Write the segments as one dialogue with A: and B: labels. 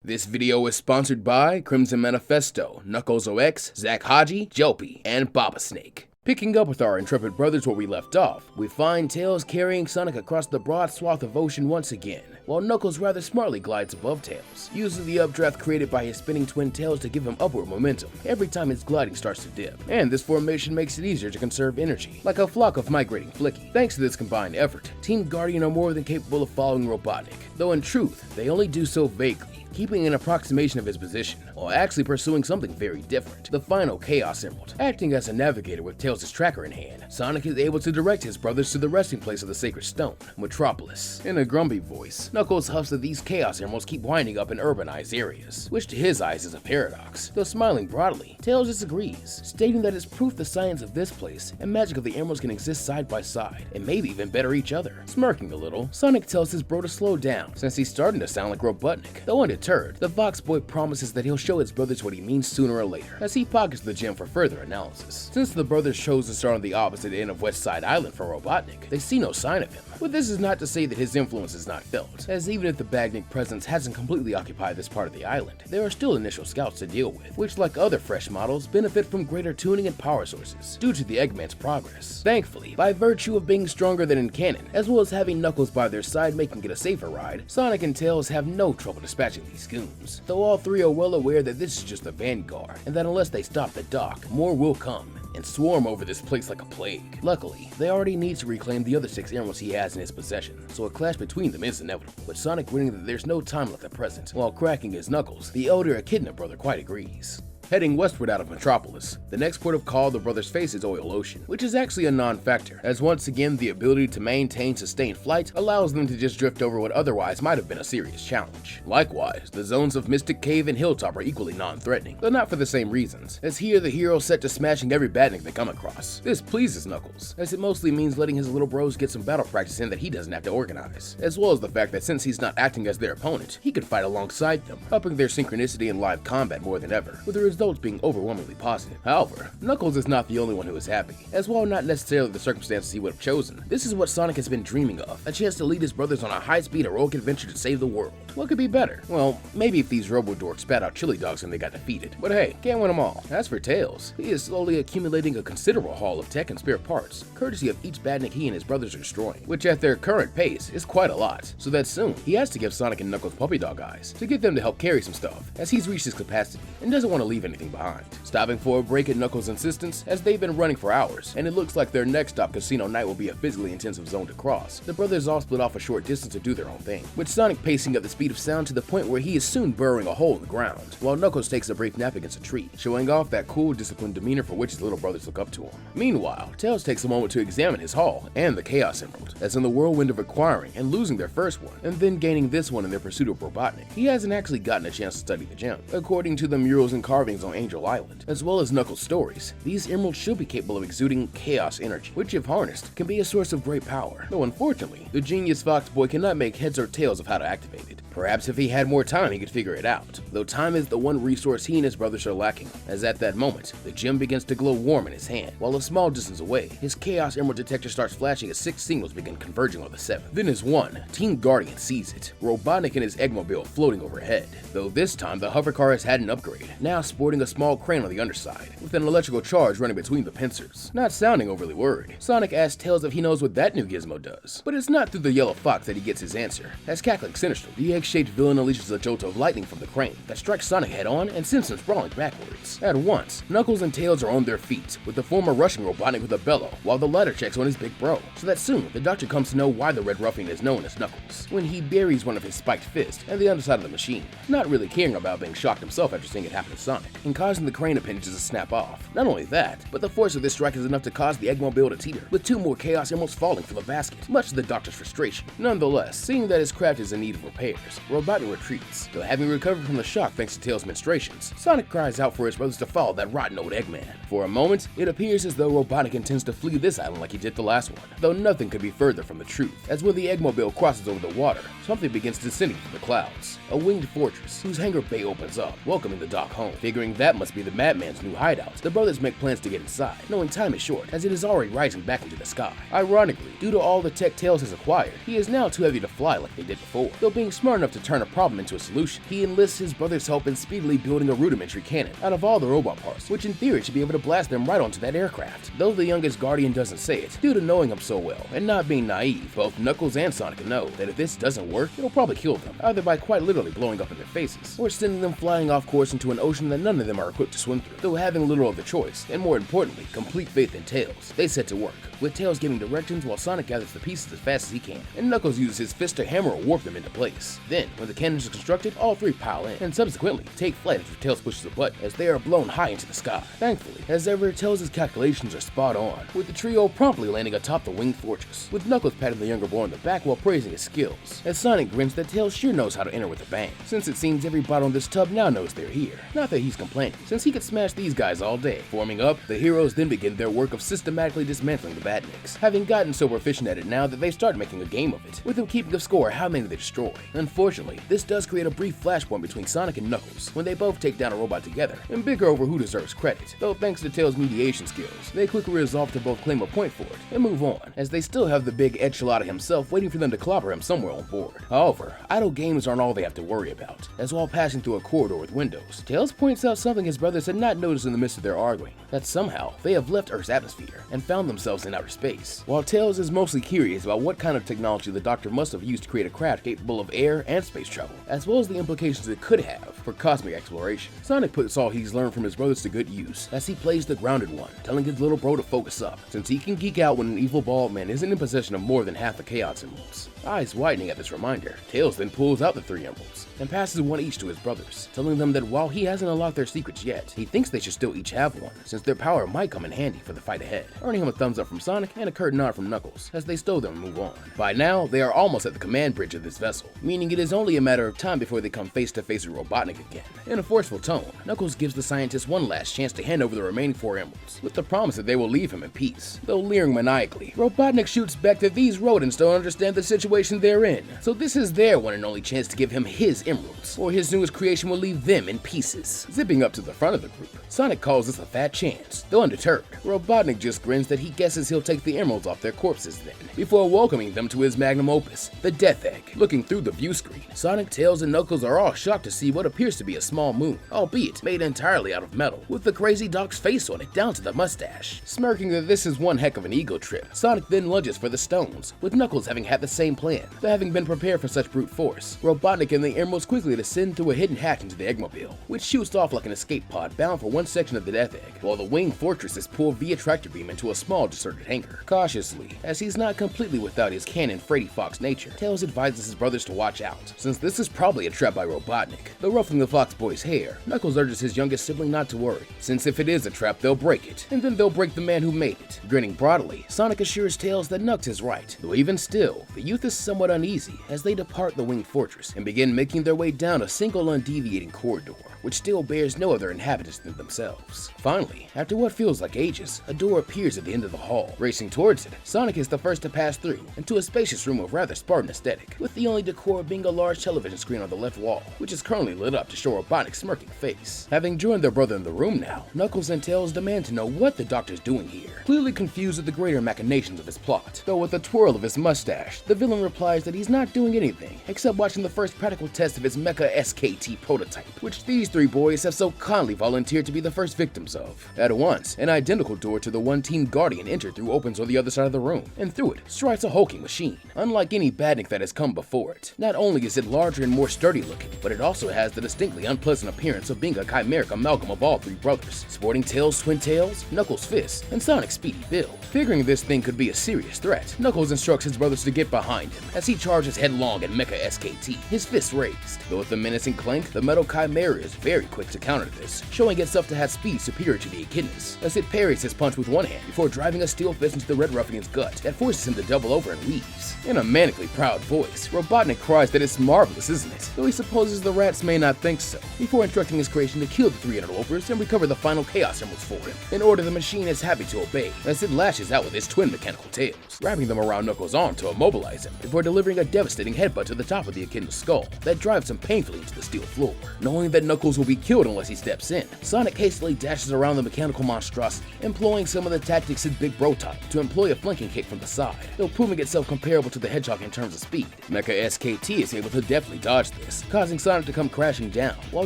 A: This video is sponsored by Crimson Manifesto, Knuckles OX, Zach Haji, Jelpy, and Baba Snake. Picking up with our intrepid brothers where we left off, we find Tails carrying Sonic across the broad swath of ocean once again, while Knuckles rather smartly glides above Tails, using the updraft created by his spinning twin tails to give him upward momentum every time his gliding starts to dip. And this formation makes it easier to conserve energy, like a flock of migrating flicky. Thanks to this combined effort, Team Guardian are more than capable of following Robotnik, though in truth, they only do so vaguely, keeping an approximation of his position, while actually pursuing something very different, the final Chaos Emerald. Acting as a navigator with Tails' tracker in hand, Sonic is able to direct his brothers to the resting place of the Sacred Stone, Metropolis. In a grumpy voice, Knuckles huffs that these Chaos Emeralds keep winding up in urbanized areas, which to his eyes is a paradox. Though smiling broadly, Tails disagrees, stating that it's proof the science of this place and magic of the emeralds can exist side by side, and maybe even better each other. Smirking a little, Sonic tells his bro to slow down, since he's starting to sound like Robotnik. Though undeterred, the Fox Boy promises that he'll show his brothers what he means sooner or later, as he pockets the gem for further analysis. Since the brothers chose to start on the opposite end of West Side Island from Robotnik, they see no sign of him. But this is not to say that his influence is not felt, as even if the Bagnik presence hasn't completely occupied this part of the island, there are still initial scouts to deal with, which like other fresh models, benefit from greater tuning and power sources, due to the Eggman's progress. Thankfully, by virtue of being stronger than in canon, as well as having Knuckles by their side making it a safer ride, Sonic and Tails have no trouble dispatching these goons, though all three are well aware that this is just the vanguard, and that unless they stop the dock, more will come and swarm over this place like a plague. Luckily, they already need to reclaim the other 6 emeralds he has in his possession, so a clash between them is inevitable, with Sonic grinning that there's no time left at present, while cracking his knuckles. The elder Echidna brother quite agrees. Heading westward out of Metropolis, the next port of call the brothers face is Oil Ocean, which is actually a non-factor, as once again the ability to maintain sustained flight allows them to just drift over what otherwise might have been a serious challenge. Likewise, the zones of Mystic Cave and Hilltop are equally non-threatening, though not for the same reasons, as here the hero's set to smashing every badnik they come across. This pleases Knuckles, as it mostly means letting his little bros get some battle practice in that he doesn't have to organize, as well as the fact that since he's not acting as their opponent, he could fight alongside them, upping their synchronicity in live combat more than ever, with the results being overwhelmingly positive. However, Knuckles is not the only one who is happy, as while not necessarily the circumstances he would have chosen, this is what Sonic has been dreaming of, a chance to lead his brothers on a high-speed heroic adventure to save the world. What could be better? Well, maybe if these robo-dorks spat out chili dogs when they got defeated, but hey, can't win them all. As for Tails, he is slowly accumulating a considerable haul of tech and spare parts, courtesy of each badnik he and his brothers are destroying, which at their current pace is quite a lot, so that soon he has to give Sonic and Knuckles puppy dog eyes to get them to help carry some stuff, as he's reached his capacity and doesn't want to leave anything behind. Stopping for a break at Knuckles' insistence, as they've been running for hours, and it looks like their next stop, Casino Night, will be a physically intensive zone to cross. The brothers all split off a short distance to do their own thing, with Sonic pacing at the speed of sound to the point where he is soon burrowing a hole in the ground, while Knuckles takes a brief nap against a tree, showing off that cool, disciplined demeanor for which his little brothers look up to him. Meanwhile, Tails takes a moment to examine his haul and the Chaos Emerald, as in the whirlwind of acquiring and losing their first one, and then gaining this one in their pursuit of Robotnik. He hasn't actually gotten a chance to study the gem, according to the murals and carvings on Angel Island, as well as Knuckles' stories. These emeralds should be capable of exuding chaos energy, which if harnessed, can be a source of great power. Though unfortunately, the genius Fox Boy cannot make heads or tails of how to activate it. Perhaps if he had more time, he could figure it out, though time is the one resource he and his brothers are lacking, as at that moment, the gem begins to glow warm in his hand, while a small distance away, his Chaos Emerald detector starts flashing as 6 signals begin converging on the 7th. Then as one, Team Guardian sees it, Robotnik and his Eggmobile floating overhead, though this time the hovercar has had an upgrade, now sporting a small crane on the underside, with an electrical charge running between the pincers. Not sounding overly worried, Sonic asks Tails if he knows what that new gizmo does, but it's not through the yellow fox that he gets his answer, as cackling sinisterly, the egg-shaped villain unleashes a jolt of lightning from the crane that strikes Sonic head on and sends him sprawling backwards. At once, Knuckles and Tails are on their feet, with the former rushing Robotnik with a bellow, while the latter checks on his big bro, so that soon the doctor comes to know why the Red Ruffian is known as Knuckles, when he buries one of his spiked fists and the underside of the machine, not really caring about being shocked himself after seeing it happen to Sonic, and causing the crane appendages to snap off. Not only that, but the force of this strike is enough to cause the Eggmobile to teeter, with 2 more Chaos Emeralds falling from the basket, much to the doctor's frustration. Nonetheless, seeing that his craft is in need of repairs, Robotnik retreats, though having recovered from the shock thanks to Tails' menstruations, Sonic cries out for his brothers to follow that rotten old Eggman. For a moment, it appears as though Robotnik intends to flee this island like he did the last one, though nothing could be further from the truth, as when the Eggmobile crosses over the water, something begins descending from the clouds, a winged fortress whose hangar bay opens up, welcoming the dock home. Figuring that must be the Madman's new hideout, the brothers make plans to get inside, knowing time is short, as it is already rising back into the sky. Ironically, due to all the tech Tails has acquired, he is now too heavy to fly like they did before, though being smart enough to turn a problem into a solution, he enlists his brother's help in speedily building a rudimentary cannon out of all the robot parts, which in theory should be able to blast them right onto that aircraft. Though the youngest Guardian doesn't say it, due to knowing him so well and not being naive, both Knuckles and Sonic know that if this doesn't work, it'll probably kill them, either by quite literally blowing up in their faces, or sending them flying off course into an ocean that none of them are equipped to swim through. Though having little of the choice, and more importantly, complete faith in Tails, they set to work, with Tails giving directions while Sonic gathers the pieces as fast as he can, and Knuckles uses his fist to hammer or warp them into place. Then, when the cannons are constructed, all three pile in, and subsequently take flight after Tails pushes a button as they are blown high into the sky. Thankfully, as ever, Tails' calculations are spot on, with the trio promptly landing atop the winged fortress, with Knuckles patting the younger boy on the back while praising his skills, as Sonic grins that Tails sure knows how to enter with a bang, since it seems every bot on this tub now knows they're here. Not that he's complaining, since he could smash these guys all day. Forming up, the heroes then begin their work of systematically dismantling the badniks, having gotten so proficient at it now that they start making a game of it, with them keeping a score of how many they destroy. Unfortunately, this does create a brief flashpoint between Sonic and Knuckles, when they both take down a robot together, and bicker over who deserves credit, though thanks to Tails' mediation skills, they quickly resolve to both claim a point for it, and move on, as they still have the big enchilada himself waiting for them to clobber him somewhere on board. However, idle games aren't all they have to worry about, as while passing through a corridor with windows, Tails points out something his brothers had not noticed in the midst of their arguing, that somehow they have left Earth's atmosphere and found themselves in outer space. While Tails is mostly curious about what kind of technology the Doctor must have used to create a craft capable of air and space travel, as well as the implications it could have for cosmic exploration, Sonic puts all he's learned from his brothers to good use, as he plays the grounded one, telling his little bro to focus up, since he can geek out when an evil bald man isn't in possession of more than half the Chaos Emeralds. Eyes widening at this reminder, Tails then pulls out the 3 emeralds, and passes one each to his brothers, telling them that while he hasn't unlocked their secrets yet, he thinks they should still each have one, since their power might come in handy for the fight ahead, earning him a thumbs up from Sonic and a curt nod from Knuckles, as they stow them and move on. By now, they are almost at the command bridge of this vessel, meaning it is only a matter of time before they come face to face with Robotnik again. In a forceful tone, Knuckles gives the scientists one last chance to hand over the remaining 4 emeralds, with the promise that they will leave him in peace. Though leering maniacally, Robotnik shoots back that these rodents don't understand the situation they're in, so this is their one and only chance to give him his emeralds, or his newest creation will leave them in pieces. Zipping up to the front of the group, Sonic calls this a fat chance, though undeterred. Robotnik just grins that he guesses he'll take the emeralds off their corpses then, before welcoming them to his magnum opus, the Death Egg. Looking through the view screen, Sonic, Tails, and Knuckles are all shocked to see what appears to be a small moon, albeit made entirely out of metal, with the crazy Doc's face on it down to the mustache. Smirking that this is one heck of an ego trip, Sonic then lunges for the stones, with Knuckles having had the same plan, though having been prepared for such brute force. Robotnik and the emeralds quickly descend through a hidden hatch into the Eggmobile, which shoots off like an escape pod bound for one section of the Death Egg, while the winged fortress is pulled via tractor beam into a small deserted hangar. Cautiously, as he's not completely without his cannon Freddy Fox nature, Tails advises his brothers to watch out, since this is probably a trap by Robotnik. Though ruffling the Fox boy's hair, Knuckles urges his youngest sibling not to worry, since if it is a trap, they'll break it, and then they'll break the man who made it. Grinning broadly, Sonic assures Tails that Knux is right, though even still, the youth is somewhat uneasy as they depart the winged fortress and begin making their way down a single undeviating corridor, which still bears no other inhabitants than themselves. Finally, after what feels like ages, a door appears at the end of the hall. Racing towards it, Sonic is the first to pass through, into a spacious room of rather Spartan aesthetic, with the only decor being a large television screen on the left wall, which is currently lit up to show Robotnik's smirking face. Having joined their brother in the room now, Knuckles and Tails demand to know what the Doctor's doing here, clearly confused with the greater machinations of his plot. Though with a twirl of his mustache, the villain replies that he's not doing anything, except watching the first practical test of his Mecha SKT prototype, which these 3 boys have so kindly volunteered to be the first victims of. At once, an identical door to the one Team Guardian entered through opens on the other side of the room, and through it strides a hulking machine, unlike any badnik that has come before it. Not only is it larger and more sturdy looking, but it also has the distinctly unpleasant appearance of being a chimeric amalgam of all 3 brothers, sporting Tails' twin tails, Knuckles' fists, and Sonic's speedy build. Figuring this thing could be a serious threat, Knuckles instructs his brothers to get behind him as he charges headlong at Mecha SKT, his fists raised. Though with a menacing clank, the metal chimera is very quick to counter this, showing itself to have speed superior to the Echidna's, as it parries his punch with one hand before driving a steel fist into the Red Ruffian's gut that forces him to double over and weaves. In a manically proud voice, Robotnik cries that it's marvelous, isn't it? Though he supposes the rats may not think so, before instructing his creation to kill the 3 interlopers and recover the final Chaos Emeralds for him, an order the machine is happy to obey, as it lashes out with its twin mechanical tails, wrapping them around Knuckles' arm to immobilize him, before delivering a devastating headbutt to the top of the Echidna's skull that drives him painfully into the steel floor. Knowing that Knuckles Knuckles will be killed unless he steps in. Sonic hastily dashes around the mechanical monstrosity, employing some of the tactics his big bro taught to employ a flanking kick from the side, though proving itself comparable to the Hedgehog in terms of speed. Mecha SKT is able to deftly dodge this, causing Sonic to come crashing down. While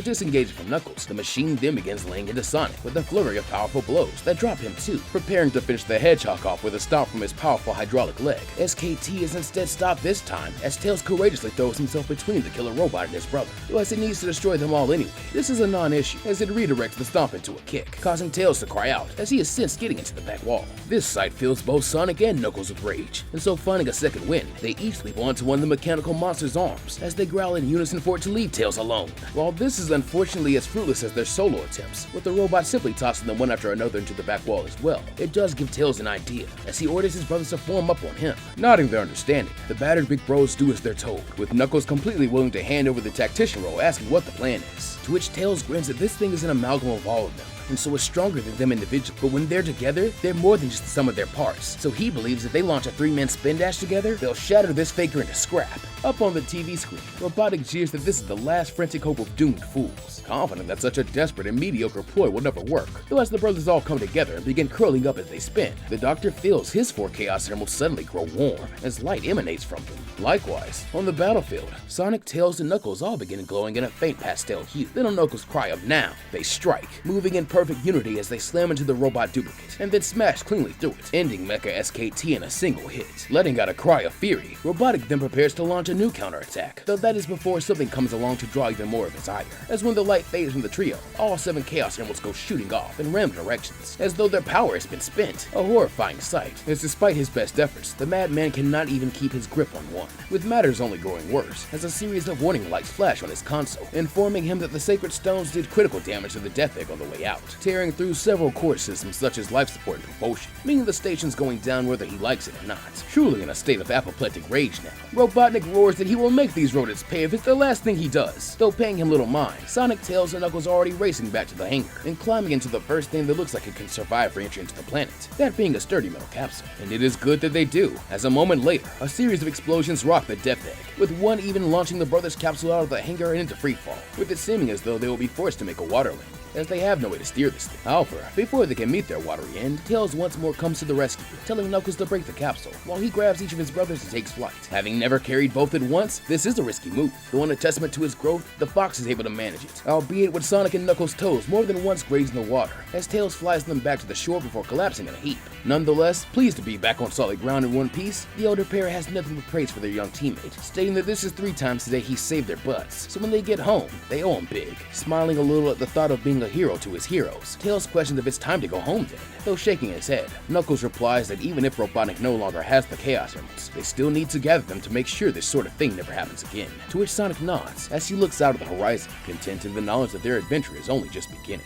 A: disengaging from Knuckles, the machine then begins laying into Sonic with a flurry of powerful blows that drop him too, preparing to finish the Hedgehog off with a stomp from his powerful hydraulic leg. SKT is instead stopped this time as Tails courageously throws himself between the killer robot and his brother, though as it needs to destroy them all anyway. This is a non-issue as it redirects the stomp into a kick, causing Tails to cry out as he is sensed getting into the back wall. This sight fills both Sonic and Knuckles with rage, and so finding a second wind, they each leap onto one of the mechanical monster's arms as they growl in unison for it to leave Tails alone. While this is unfortunately as fruitless as their solo attempts, with the robot simply tossing them one after another into the back wall as well, it does give Tails an idea as he orders his brothers to form up on him. Nodding their understanding, the battered big bros do as they're told, with Knuckles completely willing to hand over the tactician role, asking what the plan is, to which Tails grins that this thing is an amalgam of all of them, and so is stronger than them individually. But when they're together, they're more than just the sum of their parts. So he believes if they launch a three-man spin dash together, they'll shatter this faker into scrap. Up on the TV screen, Robotnik jeers that this is the last frantic hope of doomed fools, confident that such a desperate and mediocre ploy will never work. Though as the brothers all come together and begin curling up as they spin, the Doctor feels his 4 Chaos Emeralds suddenly grow warm as light emanates from them. Likewise, on the battlefield, Sonic, Tails, and Knuckles all begin glowing in a faint pastel hue. Then on Knuckles' cry of "now," they strike, moving in perfect unity as they slam into the robot duplicate, and then smash cleanly through it, ending Mecha SKT in a single hit. Letting out a cry of fury, Robotnik then prepares to launch a new counterattack, though that is before something comes along to draw even more of his ire. As when the light fades from the trio, all 7 Chaos Emeralds go shooting off in random directions, as though their power has been spent. A horrifying sight, as despite his best efforts, the madman cannot even keep his grip on one, with matters only growing worse, as a series of warning lights flash on his console, informing him that the sacred stones did critical damage to the Death Egg on the way out, tearing through several core systems such as life support and propulsion, meaning the station's going down whether he likes it or not. Truly in a state of apoplectic rage now, Robotnik roars that he will make these rodents pay if it's the last thing he does. Though paying him little mind, Sonic, Tails, and Knuckles are already racing back to the hangar and climbing into the first thing that looks like it can survive for entry into the planet, that being a sturdy metal capsule. And it is good that they do, as a moment later, a series of explosions rock the Death Egg, with one even launching the brothers' capsule out of the hangar and into freefall, with it seeming as though they will be forced to make a water landing, as they have no way to steer this thing. However, before they can meet their watery end, Tails once more comes to the rescue, telling Knuckles to break the capsule, while he grabs each of his brothers and takes flight. Having never carried both at once, this is a risky move, though in a testament to his growth, the Fox is able to manage it, albeit with Sonic and Knuckles' toes more than once grazing the water, as Tails flies them back to the shore before collapsing in a heap. Nonetheless, pleased to be back on solid ground in one piece, the elder pair has nothing but praise for their young teammate, stating that this is 3 times today he saved their butts, so when they get home, they owe him big. Smiling a little at the thought of being a hero to his heroes, Tails questions if it's time to go home then, though shaking his head. Knuckles replies that even if Robotnik no longer has the Chaos Emeralds, they still need to gather them to make sure this sort of thing never happens again, to which Sonic nods as he looks out at the horizon, content in the knowledge that their adventure is only just beginning.